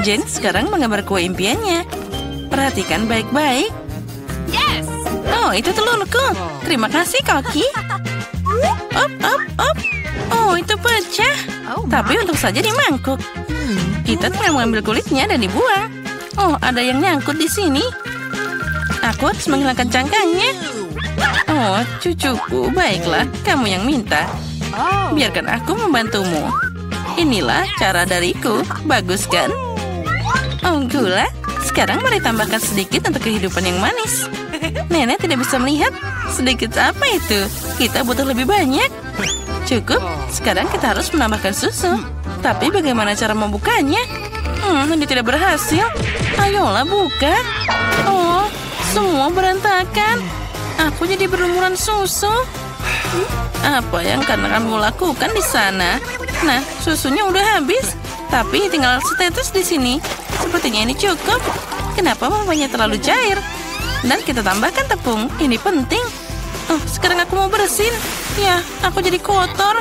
Jen sekarang menggambar kue impiannya. Perhatikan baik-baik. Oh, itu telurku. Terima kasih, Koki. Op, op, op. Oh, itu pecah. Tapi untung saja di mangkuk. Kita tinggal mengambil kulitnya dan dibuang. Oh, ada yang nyangkut di sini. Aku harus menghilangkan cangkangnya. Oh, cucuku, baiklah. Kamu yang minta. Biarkan aku membantumu. Inilah cara dariku. Bagus kan? Oh, gula. Sekarang mari tambahkan sedikit untuk kehidupan yang manis. Nenek tidak bisa melihat. Sedikit apa itu? Kita butuh lebih banyak. Cukup. Sekarang kita harus menambahkan susu. Tapi bagaimana cara membukanya? Ini tidak berhasil. Ayolah buka. Oh, semua berantakan. Aku jadi berlumuran susu. Apa yang kamu lakukan di sana? Nah, susunya udah habis. Tapi tinggal setetes di sini. Sepertinya ini cukup. Kenapa mamanya terlalu cair? Dan kita tambahkan tepung. Ini penting. Oh, sekarang aku mau bersin. Ya, aku jadi kotor.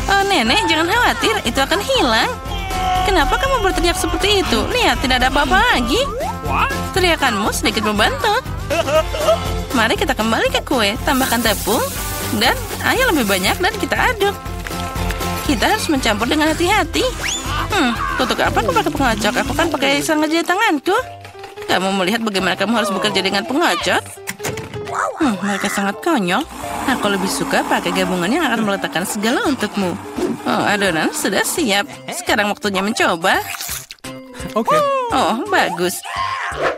Oh, nenek, jangan khawatir. Itu akan hilang. Kenapa kamu berteriak seperti itu? Lihat, tidak ada apa-apa lagi. Teriakanmu sedikit membantu. Mari kita kembali ke kue. Tambahkan tepung. Dan air lebih banyak dan kita aduk. Kita harus mencampur dengan hati-hati. Untuk apa aku pakai pengocok? Aku kan pakai sangat jari tanganku. Kamu melihat bagaimana kamu harus bekerja dengan pengocok? Mereka sangat konyol. Aku lebih suka pakai gabungan yang akan meletakkan segala untukmu. Oh, adonan sudah siap. Sekarang waktunya mencoba. Oke. Oh, bagus.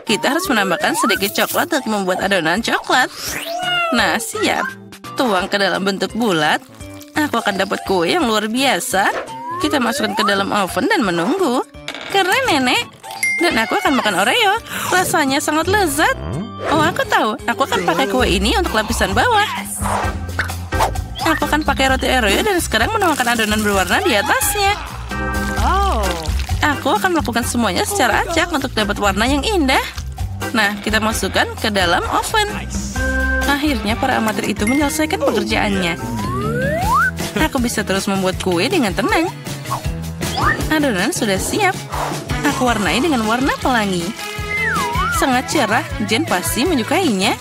Kita harus menambahkan sedikit coklat untuk membuat adonan coklat. Nah, siap. Tuang ke dalam bentuk bulat. Aku akan dapat kue yang luar biasa. Kita masukkan ke dalam oven dan menunggu. Keren, nenek. Dan aku akan makan Oreo. Rasanya sangat lezat. Oh, aku tahu. Aku akan pakai kue ini untuk lapisan bawah. Aku akan pakai roti Oreo dan sekarang menuangkan adonan berwarna di atasnya. Aku akan melakukan semuanya secara acak untuk dapat warna yang indah. Nah, kita masukkan ke dalam oven. Akhirnya para amatir itu menyelesaikan pekerjaannya. Aku bisa terus membuat kue dengan tenang. Adonan sudah siap. Aku warnai dengan warna pelangi. Sangat cerah, Jen pasti menyukainya.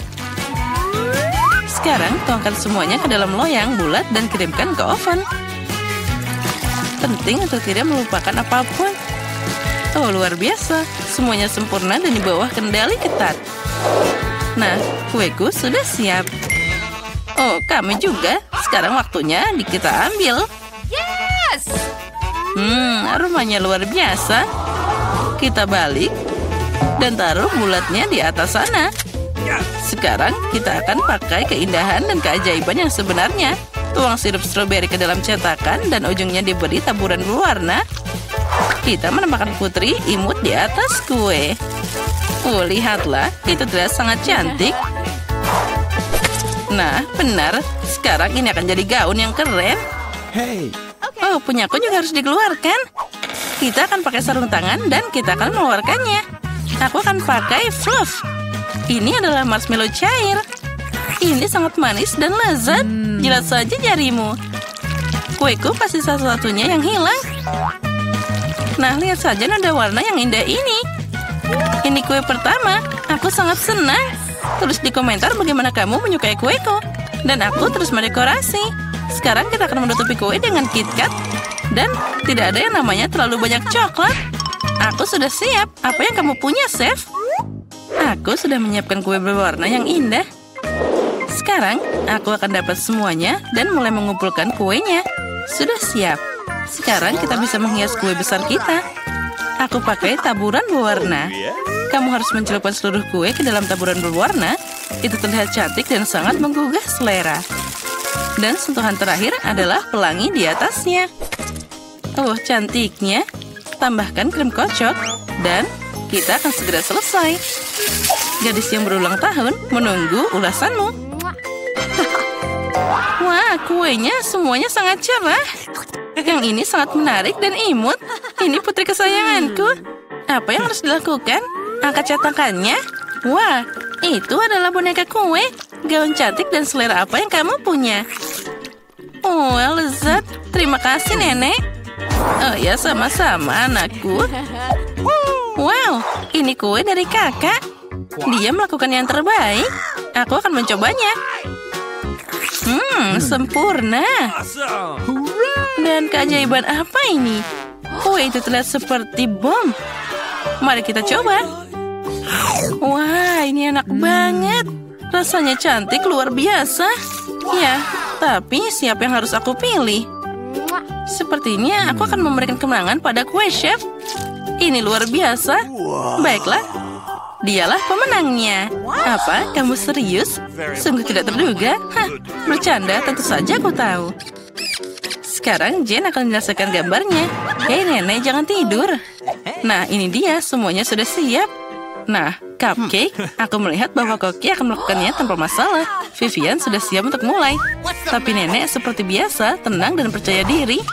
Sekarang tuangkan semuanya ke dalam loyang bulat dan kirimkan ke oven. Penting untuk tidak melupakan apapun. Oh, luar biasa. Semuanya sempurna dan di bawah kendali ketat. Nah, kueku sudah siap. Oh, kami juga. Sekarang waktunya kita ambil. Aromanya luar biasa. Kita balik dan taruh bulatnya di atas sana. Sekarang kita akan pakai keindahan dan keajaiban yang sebenarnya. Tuang sirup stroberi ke dalam cetakan dan ujungnya diberi taburan berwarna. Kita menambahkan putri imut di atas kue. Oh, lihatlah. Itu terlihat sangat cantik. Nah, benar. Sekarang ini akan jadi gaun yang keren. Oh, punyaku juga harus dikeluarkan. Kita akan pakai sarung tangan dan kita akan mengeluarkannya. Aku akan pakai fluff. Ini adalah marshmallow cair. Ini sangat manis dan lezat. Jilat saja jarimu. Kueku pasti satu-satunya yang hilang. Nah, lihat saja nada warna yang indah ini. Ini kue pertama. Aku sangat senang. Tulis di komentar bagaimana kamu menyukai kueku. Dan aku terus mendekorasi. Sekarang kita akan menutupi kue dengan KitKat. Dan tidak ada yang namanya terlalu banyak coklat. Aku sudah siap. Apa yang kamu punya, Chef? Aku sudah menyiapkan kue berwarna yang indah. Sekarang, aku akan dapat semuanya dan mulai mengumpulkan kuenya. Sudah siap. Sekarang kita bisa menghias kue besar kita. Aku pakai taburan berwarna. Kamu harus mencelupkan seluruh kue ke dalam taburan berwarna. Itu terlihat cantik dan sangat menggugah selera. Dan sentuhan terakhir adalah pelangi di atasnya. Oh, cantiknya. Tambahkan krim kocok. Dan kita akan segera selesai. Gadis yang berulang tahun menunggu ulasanmu. Wah, kuenya semuanya sangat cerah. Yang ini sangat menarik dan imut. Ini putri kesayanganku. Apa yang harus dilakukan? Angkat cetakannya. Wah, itu adalah boneka kue. Gaun cantik dan selera apa yang kamu punya? Oh, lezat. Terima kasih, Nenek. Oh ya, sama-sama anakku. Wow, ini kue dari kakak. Dia melakukan yang terbaik. Aku akan mencobanya. Sempurna. Dan keajaiban apa ini? Kue itu terlihat seperti bom. Mari kita coba. Wah, ini enak banget. Rasanya cantik luar biasa. Ya, tapi siapa yang harus aku pilih? Sepertinya aku akan memberikan kemenangan pada kue chef. Ini luar biasa. Baiklah, dialah pemenangnya. Apa? Kamu serius? Sungguh tidak terduga. Hah, bercanda, tentu saja aku tahu. Sekarang Jen akan menyelesaikan gambarnya. Hei nenek, jangan tidur. Nah, ini dia, semuanya sudah siap. Nah, Cupcake, aku melihat bahwa Koki akan melakukannya tanpa masalah. Vivian sudah siap untuk mulai. Tapi nenek seperti biasa, tenang dan percaya diri.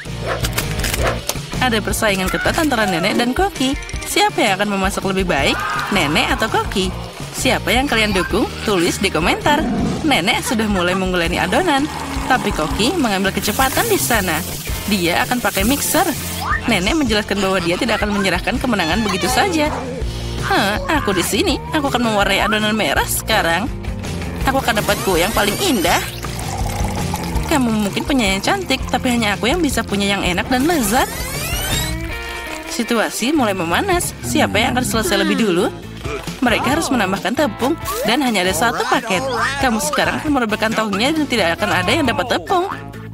Ada persaingan ketat antara nenek dan Koki. Siapa yang akan memasak lebih baik, nenek atau Koki? Siapa yang kalian dukung? Tulis di komentar. Nenek sudah mulai mengguleni adonan. Tapi Koki mengambil kecepatan di sana. Dia akan pakai mixer. Nenek menjelaskan bahwa dia tidak akan menyerahkan kemenangan begitu saja. Aku di sini. Aku akan mewarnai adonan merah sekarang. Aku akan dapat kue yang paling indah. Kamu mungkin penyanyi cantik, tapi hanya aku yang bisa punya yang enak dan lezat. Situasi mulai memanas. Siapa yang akan selesai lebih dulu? Mereka harus menambahkan tepung, dan hanya ada satu paket. Kamu sekarang akan merebahkan tahunya dan tidak akan ada yang dapat tepung.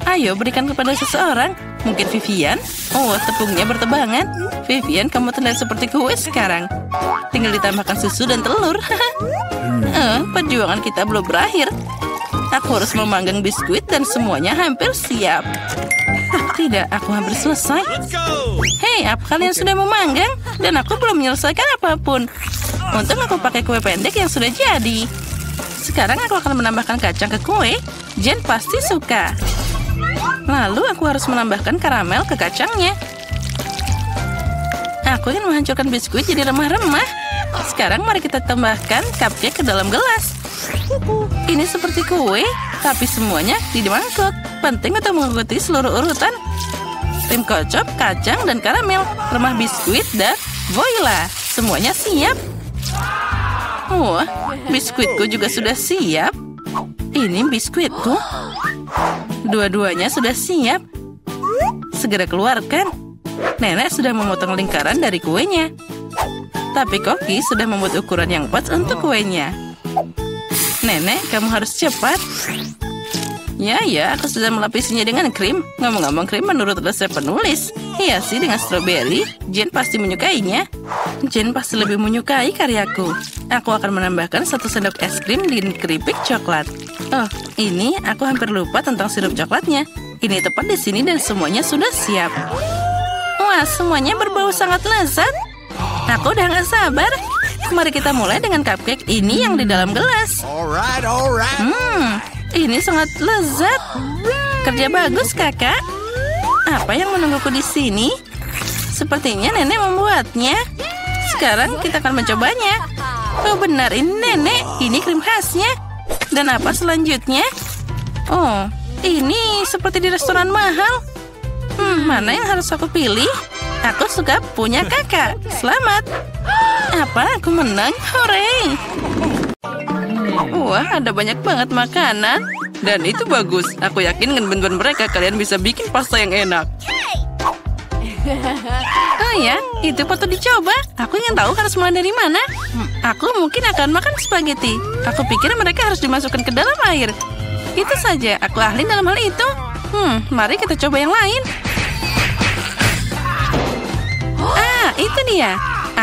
Ayo, berikan kepada seseorang. Mungkin Vivian? Oh, tepungnya bertebangan. Vivian, kamu terlihat seperti kue sekarang. Tinggal ditambahkan susu dan telur. Perjuangan kita belum berakhir. Aku harus memanggang biskuit dan semuanya hampir siap. Tidak, aku hampir selesai. Hei, apa kalian sudah memanggang? Dan aku belum menyelesaikan apapun. Untung aku pakai kue pendek yang sudah jadi. Sekarang aku akan menambahkan kacang ke kue. Jen pasti suka. Lalu aku harus menambahkan karamel ke kacangnya. Aku ingin menghancurkan biskuit jadi remah-remah. Sekarang mari kita tambahkan cupcake ke dalam gelas. Ini seperti kue, tapi semuanya di mangkok. Penting untuk mengikuti seluruh urutan. Krim kocok, kacang, dan karamel. Remah biskuit, dan voila. Semuanya siap. Wah, biskuitku juga sudah siap. Ini biskuitku. Dua-duanya sudah siap. Segera keluarkan. Nenek sudah memotong lingkaran dari kuenya. Tapi Koki sudah membuat ukuran yang pas untuk kuenya. Nenek, kamu harus cepat. Ya, aku sudah melapisinya dengan krim. Ngomong-ngomong krim menurut resep penulis. Hiasi dengan stroberi. Jen pasti menyukainya. Jen pasti lebih menyukai karyaku. Aku akan menambahkan 1 sendok es krim di keripik coklat. Oh, ini aku hampir lupa tentang sirup coklatnya. Ini tepat di sini dan semuanya sudah siap. Wah, semuanya berbau sangat lezat. Aku udah gak sabar. Mari kita mulai dengan cupcake ini yang di dalam gelas. Ini sangat lezat. Kerja bagus, kakak. Apa yang menungguku di sini? Sepertinya nenek membuatnya. Sekarang kita akan mencobanya. Oh benar, ini nenek. Ini krim khasnya. Dan apa selanjutnya? Oh, ini seperti di restoran mahal. Mana yang harus aku pilih? Aku suka punya kakak. Selamat. Apa? Aku menang? Hore! Wah, ada banyak banget makanan. Dan itu bagus. Aku yakin dengan bantuan mereka kalian bisa bikin pasta yang enak. Oh ya, itu patut dicoba. Aku ingin tahu harus mulai dari mana. Aku mungkin akan makan spaghetti. Aku pikir mereka harus dimasukkan ke dalam air. Itu saja, aku ahli dalam hal itu. Mari kita coba yang lain. Itu dia.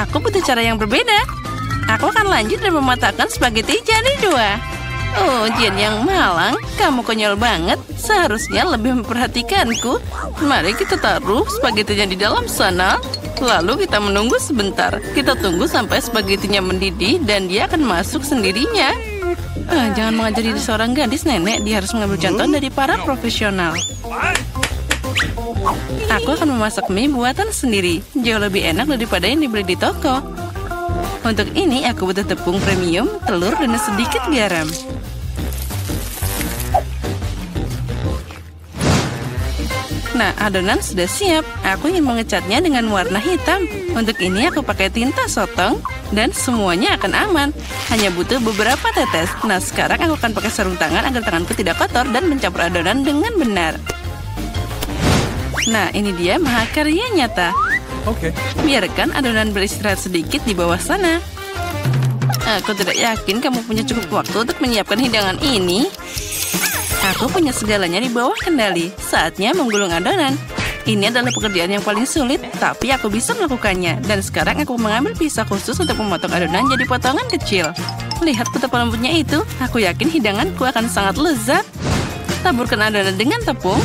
Aku butuh cara yang berbeda. Aku akan lanjut dan mematahkan spaghetti jadi 2. Oh, Jen yang malang. Kamu konyol banget. Seharusnya lebih memperhatikanku. Mari kita taruh spagettinya di dalam sana. Lalu kita menunggu sebentar. Kita tunggu sampai spagettinya mendidih dan dia akan masuk sendirinya. Jangan mengajari seorang gadis, nenek. Dia harus mengambil contoh dari para profesional. Aku akan memasak mie buatan sendiri. Jauh lebih enak daripada yang dibeli di toko. Untuk ini aku butuh tepung premium, telur, dan sedikit garam. Nah, adonan sudah siap. Aku ingin mengecatnya dengan warna hitam. Untuk ini aku pakai tinta sotong dan semuanya akan aman. Hanya butuh beberapa tetes. Nah, sekarang aku akan pakai sarung tangan agar tanganku tidak kotor dan mencampur adonan dengan benar. Nah, ini dia mahakarya nyata. Oke. Biarkan adonan beristirahat sedikit di bawah sana. Aku tidak yakin kamu punya cukup waktu untuk menyiapkan hidangan ini. Aku punya segalanya di bawah kendali. Saatnya menggulung adonan. Ini adalah pekerjaan yang paling sulit, tapi aku bisa melakukannya. Dan sekarang aku mengambil pisau khusus untuk memotong adonan jadi potongan kecil. Lihat betapa lembutnya itu. Aku yakin hidanganku akan sangat lezat. Taburkan adonan dengan tepung.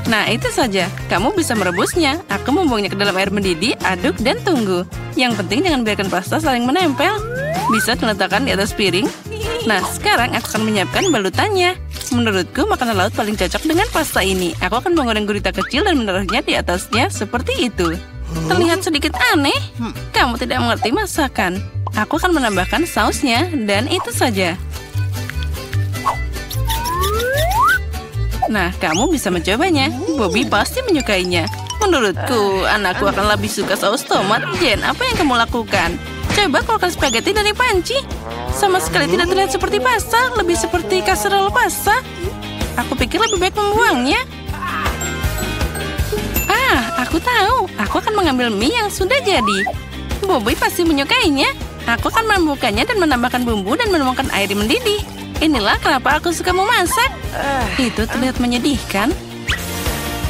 Nah, itu saja. Kamu bisa merebusnya. Aku membuangnya ke dalam air mendidih, aduk, dan tunggu. Yang penting jangan biarkan pasta saling menempel. Bisa diletakkan di atas piring. Nah, sekarang aku akan menyiapkan balutannya. Menurutku, makanan laut paling cocok dengan pasta ini. Aku akan menggoreng gurita kecil dan menaruhnya di atasnya seperti itu. Terlihat sedikit aneh. Kamu tidak mengerti masakan. Aku akan menambahkan sausnya, dan itu saja. Nah, kamu bisa mencobanya. Bobby pasti menyukainya. Menurutku, anakku akan lebih suka saus tomat. Jen, apa yang kamu lakukan? Coba keluarkan spaghetti dari panci. Sama sekali tidak terlihat seperti pasta, lebih seperti kasserole pasta. Aku pikir lebih baik membuangnya. Aku tahu. Aku akan mengambil mie yang sudah jadi. Bobby pasti menyukainya. Aku akan membukanya dan menambahkan bumbu dan menuangkan air mendidih. Inilah kenapa aku suka memasak. Itu terlihat menyedihkan.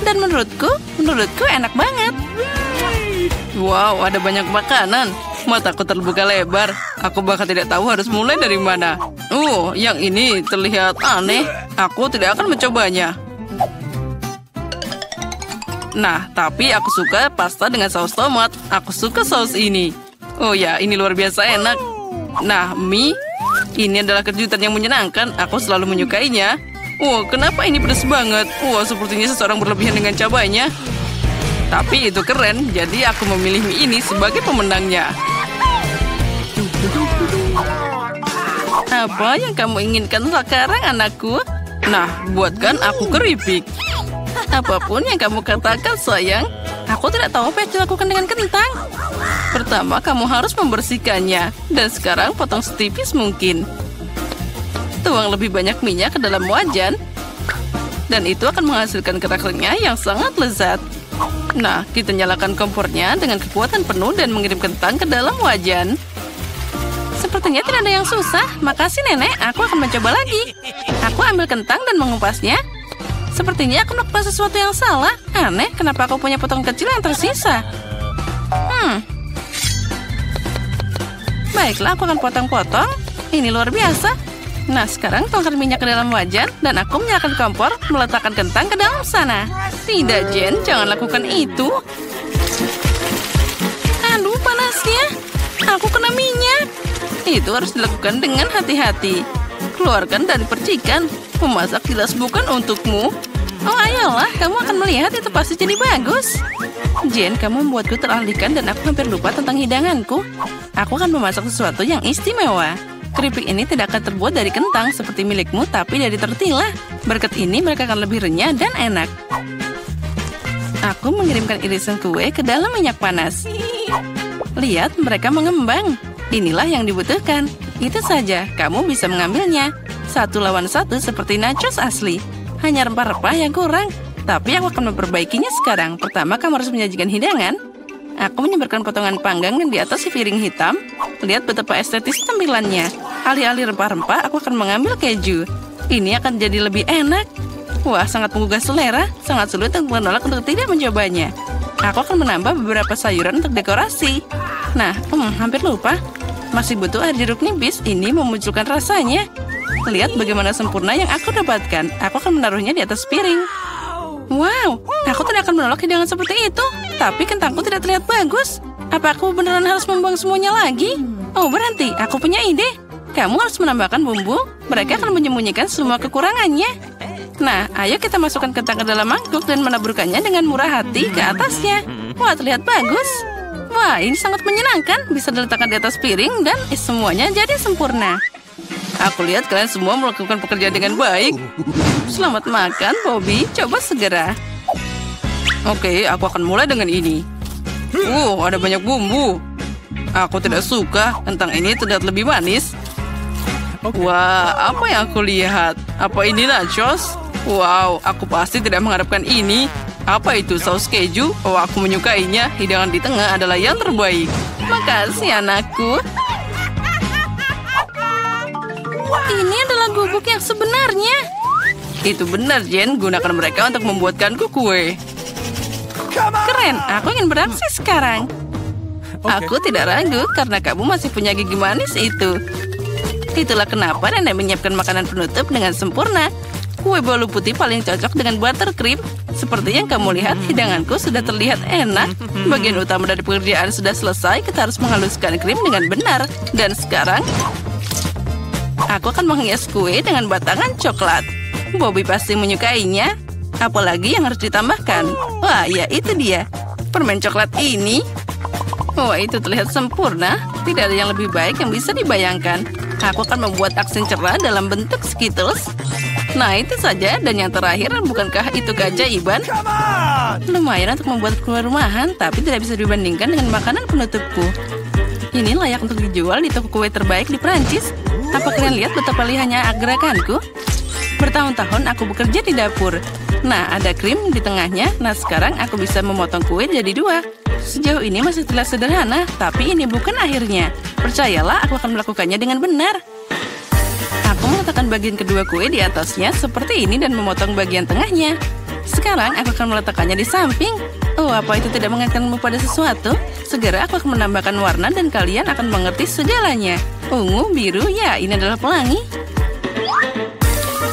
Dan menurutku enak banget. Wow, ada banyak makanan. Mataku terbuka lebar. Aku bahkan tidak tahu harus mulai dari mana. Yang ini terlihat aneh. Aku tidak akan mencobanya. Nah, tapi aku suka pasta dengan saus tomat. Aku suka saus ini. Oh ya, ini luar biasa enak. Nah, mie. Ini adalah kejutan yang menyenangkan. Aku selalu menyukainya. Kenapa ini pedas banget? Sepertinya seseorang berlebihan dengan cabainya. Tapi itu keren, jadi aku memilih mie ini sebagai pemenangnya. Apa yang kamu inginkan sekarang, anakku? Nah, buatkan aku keripik. Apapun yang kamu katakan, sayang. Aku tidak tahu apa yang dilakukan dengan kentang. Pertama, kamu harus membersihkannya. Dan sekarang potong setipis mungkin. Tuang lebih banyak minyak ke dalam wajan. Dan itu akan menghasilkan kerak renyah yang sangat lezat. Nah, kita nyalakan kompornya dengan kekuatan penuh dan mengirim kentang ke dalam wajan. Sepertinya tidak ada yang susah. Makasih, Nenek. Aku akan mencoba lagi. Aku ambil kentang dan mengupasnya. Sepertinya aku melakukan sesuatu yang salah. Aneh, kenapa aku punya potong kecil yang tersisa? Baiklah, aku akan potong-potong. Ini luar biasa. Nah, sekarang tuangkan minyak ke dalam wajan dan aku menyalakan kompor, meletakkan kentang ke dalam sana. Tidak, Jen, jangan lakukan itu. Aduh, panasnya. Aku kena minyak. Itu harus dilakukan dengan hati-hati. Keluarkan dari percikan. Memasak jelas bukan untukmu. Ayolah, kamu akan melihat itu pasti jadi bagus. Jen, kamu membuatku teralihkan dan aku hampir lupa tentang hidanganku. Aku akan memasak sesuatu yang istimewa. Keripik ini tidak akan terbuat dari kentang seperti milikmu, tapi dari tortilla. Berkat ini mereka akan lebih renyah dan enak. Aku mengirimkan irisan kue ke dalam minyak panas. Lihat, mereka mengembang. Inilah yang dibutuhkan. Itu saja, kamu bisa mengambilnya. 1 lawan 1 seperti nachos asli. Hanya rempah-rempah yang kurang. Tapi aku akan memperbaikinya sekarang. Pertama, kamu harus menyajikan hidangan. Aku menyebarkan potongan panggang di atas si piring hitam. Lihat betapa estetis tampilannya. Alih-alih rempah-rempah, aku akan mengambil keju. Ini akan jadi lebih enak. Wah, sangat menggugah selera. Sangat sulit untuk menolak untuk tidak mencobanya. Aku akan menambah beberapa sayuran untuk dekorasi. Nah, hampir lupa. Masih butuh air jeruk nipis. Ini memunculkan rasanya. Lihat bagaimana sempurna yang aku dapatkan. Aku akan menaruhnya di atas piring. Wow, aku tidak akan menolak hidangan seperti itu. Tapi kentangku tidak terlihat bagus. Apa aku beneran harus membuang semuanya lagi? Oh, berhenti. Aku punya ide. Kamu harus menambahkan bumbu. Mereka akan menyembunyikan semua kekurangannya. Nah, ayo kita masukkan kentang ke dalam mangkuk dan menaburkannya dengan murah hati ke atasnya. Wah, terlihat bagus. Wah, ini sangat menyenangkan. Bisa diletakkan di atas piring dan semuanya jadi sempurna. Aku lihat kalian semua melakukan pekerjaan dengan baik. Selamat makan, Bobby. Coba segera. Oke, aku akan mulai dengan ini. Ada banyak bumbu. Aku tidak suka. Kentang ini terlihat lebih manis. Wah, apa yang aku lihat? Apa ini nachos? Wow, aku pasti tidak mengharapkan ini. Apa itu, saus keju? Oh, aku menyukainya. Hidangan di tengah adalah yang terbaik. Makasih, anakku. Ini adalah bubuk yang sebenarnya. Itu benar, Jen. Gunakan mereka untuk membuatkanku kue. Keren, aku ingin beraksi sekarang. Aku tidak ragu karena kamu masih punya gigi manis itu. Itulah kenapa nenek menyiapkan makanan penutup dengan sempurna. Kue bolu putih paling cocok dengan buttercream. Seperti yang kamu lihat, hidanganku sudah terlihat enak. Bagian utama dari pekerjaan sudah selesai. Kita harus menghaluskan krim dengan benar. Dan sekarang, aku akan menghias kue dengan batangan coklat. Bobby pasti menyukainya. Apalagi yang harus ditambahkan? Wah, ya itu dia. Permen coklat ini. Wah, itu terlihat sempurna. Tidak ada yang lebih baik yang bisa dibayangkan. Aku akan membuat aksen cerah dalam bentuk Skittles. Nah, itu saja. Dan yang terakhir, bukankah itu keajaiban? Lumayan untuk membuat kue rumahan, tapi tidak bisa dibandingkan dengan makanan penutupku. Ini layak untuk dijual di toko kue terbaik di Prancis. Apa kalian lihat betapa lihatnya gerakanku? Bertahun-tahun aku bekerja di dapur. Nah, ada krim di tengahnya. Nah, sekarang aku bisa memotong kue jadi 2. Sejauh ini masih terlihat sederhana, tapi ini bukan akhirnya. Percayalah, aku akan melakukannya dengan benar. Aku meletakkan bagian kedua kue di atasnya seperti ini dan memotong bagian tengahnya. Sekarang aku akan meletakkannya di samping. Oh, apa itu tidak mengingatkanmu pada sesuatu? Segera aku akan menambahkan warna dan kalian akan mengerti segalanya. Ungu, biru, ya ini adalah pelangi.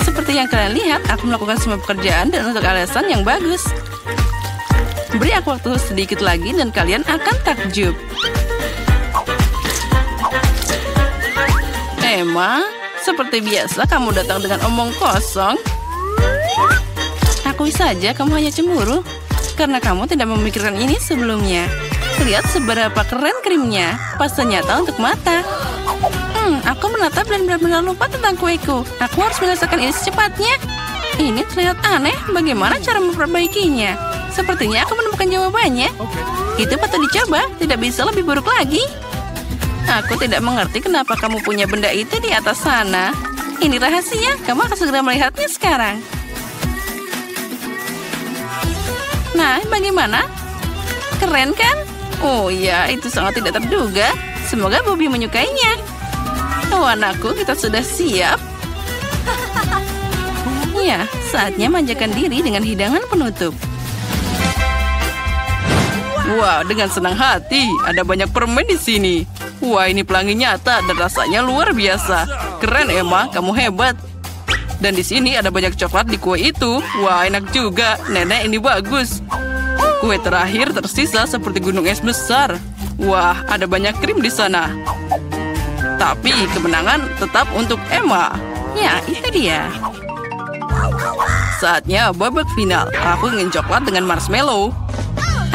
Seperti yang kalian lihat, aku melakukan semua pekerjaan dan untuk alasan yang bagus. Beri aku waktu sedikit lagi dan kalian akan takjub. Emma, seperti biasa kamu datang dengan omong kosong. Akui saja kamu hanya cemburu karena kamu tidak memikirkan ini sebelumnya. Lihat seberapa keren krimnya. Pasta nyata untuk mata. Aku menatap dan benar-benar lupa tentang kueku. Aku harus menyelesaikan ini secepatnya. Ini terlihat aneh. Bagaimana cara memperbaikinya? Sepertinya aku menemukan jawabannya. Itu patut dicoba. Tidak bisa lebih buruk lagi. Aku tidak mengerti kenapa kamu punya benda itu di atas sana. Ini rahasia. Kamu akan segera melihatnya sekarang. Nah, bagaimana? Keren kan? Oh ya, itu sangat tidak terduga. Semoga Bobby menyukainya. Oh anakku, kita sudah siap. Ya, saatnya manjakan diri dengan hidangan penutup. Wah, dengan senang hati. Ada banyak permen di sini. Wah, ini pelangi nyata dan rasanya luar biasa. Keren, Emma. Kamu hebat. Dan di sini ada banyak coklat di kue itu. Wah, enak juga. Nenek, ini bagus. Kue terakhir tersisa seperti gunung es besar. Wah, ada banyak krim di sana. Tapi kemenangan tetap untuk Emma. Ya, itu dia. Saatnya babak final. Aku ingin coklat dengan marshmallow.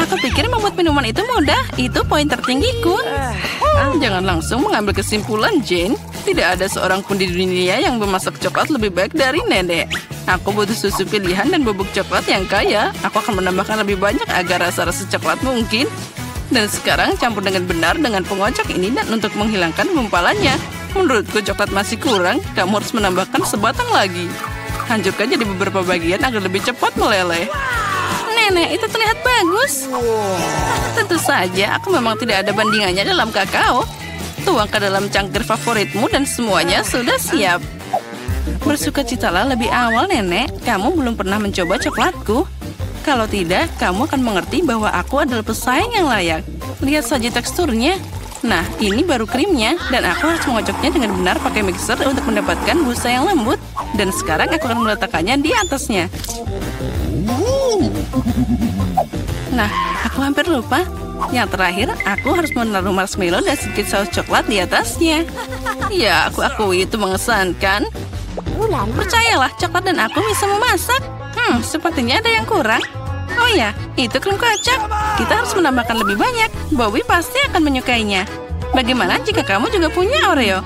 Aku pikir membuat minuman itu mudah. Itu poin tertinggiku. Jangan langsung mengambil kesimpulan, Jane. Tidak ada seorang pun di dunia yang memasak coklat lebih baik dari nenek. Aku butuh susu pilihan dan bubuk coklat yang kaya. Aku akan menambahkan lebih banyak agar rasa-rasa coklat mungkin. Dan sekarang campur dengan benar dengan pengocok ini dan untuk menghilangkan gumpalannya. Menurutku coklat masih kurang. Kamu harus menambahkan sebatang lagi. Hancurkan jadi beberapa bagian agar lebih cepat meleleh. Nenek, itu terlihat bagus. Tentu saja, aku memang tidak ada bandingannya dalam kakao. Tuang ke dalam cangkir favoritmu dan semuanya sudah siap. Bersukacitalah lebih awal, Nenek. Kamu belum pernah mencoba coklatku. Kalau tidak, kamu akan mengerti bahwa aku adalah pesaing yang layak. Lihat saja teksturnya. Nah, ini baru krimnya. Dan aku harus mengocoknya dengan benar pakai mixer untuk mendapatkan busa yang lembut. Dan sekarang aku akan meletakkannya di atasnya. Nah, aku hampir lupa. Yang terakhir, aku harus menaruh marshmallow dan sedikit saus coklat di atasnya. Ya, aku akui itu mengesankan. Percayalah, coklat dan aku bisa memasak. Sepertinya ada yang kurang. Oh ya, itu krim kocok. Kita harus menambahkan lebih banyak. Bobby pasti akan menyukainya. Bagaimana jika kamu juga punya Oreo?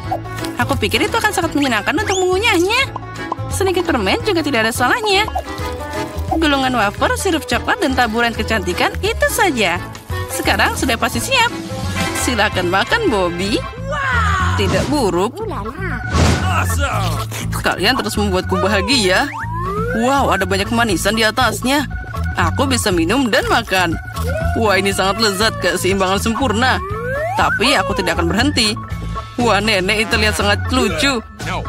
Aku pikir itu akan sangat menyenangkan untuk mengunyahnya. Sedikit permen juga tidak ada salahnya. Gulungan wafer, sirup coklat, dan taburan kecantikan, itu saja. Sekarang sudah pasti siap. Silakan makan, Bobby. Tidak buruk. Kalian terus membuatku bahagia. Wow, ada banyak kemanisan di atasnya. Aku bisa minum dan makan. Wah, ini sangat lezat, keseimbangan sempurna. Tapi aku tidak akan berhenti. Wah, nenek itu terlihat sangat lucu.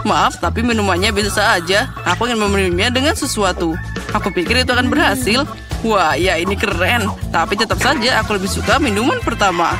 Maaf, tapi minumannya biasa aja. Aku ingin meminumnya dengan sesuatu. Aku pikir itu akan berhasil. Wah, ya ini keren. Tapi tetap saja aku lebih suka minuman pertama.